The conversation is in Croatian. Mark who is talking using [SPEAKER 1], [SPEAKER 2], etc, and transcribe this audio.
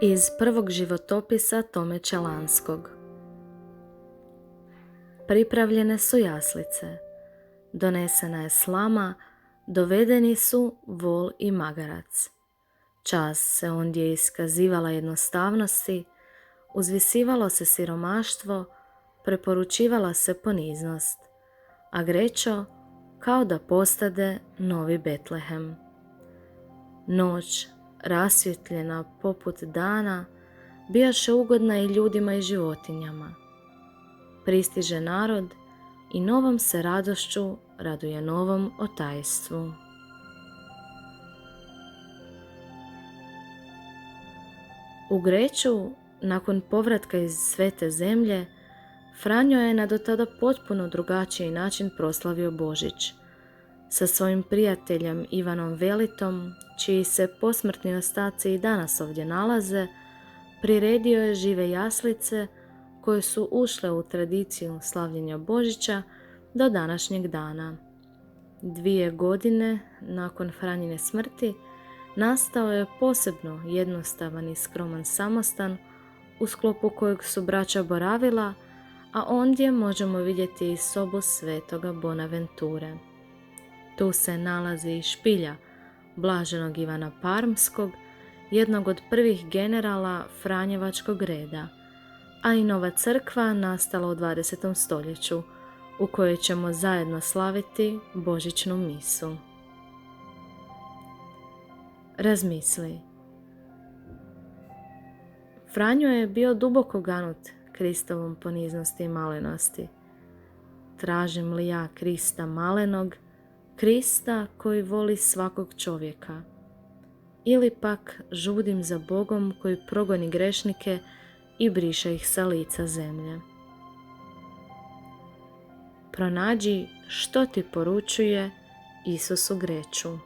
[SPEAKER 1] Iz prvog životopisa Tome Čelanskog. Pripravljene su jaslice, donesena je slama, dovedeni su vol i magarac. Čast se ondje iskazivala jednostavnosti, uzvisivalo se siromaštvo, preporučivala se poniznost, a Grečo kao da postade novi Betlehem. Noć, rasvjetljena poput dana, bijaše ugodna i ljudima i životinjama. Pristiže narod i novom se radošću raduje novom otajstvu. U Greću, nakon povratka iz Svete zemlje, Franjo je na do tada potpuno drugačiji način proslavio Božić. Sa svojim prijateljem Ivanom Velitom, čiji se posmrtni ostaci i danas ovdje nalaze, priredio je žive jaslice koje su ušle u tradiciju slavljenja Božića do današnjeg dana. 2 godine nakon Franjine smrti nastao je posebno jednostavan i skroman samostan u sklopu kojeg su braća boravila, a ondje možemo vidjeti i sobu svetoga Bonaventure. Tu se nalazi i špilja blaženog Ivana Parmskog, jednog od prvih generala Franjevačkog reda, a i nova crkva nastala u 20. stoljeću, u kojoj ćemo zajedno slaviti Božićnu misu. Razmisli. Franjo je bio duboko ganut Kristovom poniznosti i malenosti. Tražim li ja Krista malenog, Krista koji voli svakog čovjeka, ili pak žudim za Bogom koji progoni grešnike i briše ih sa lica zemlje? Pronađi što ti poručuje Isus u Greču.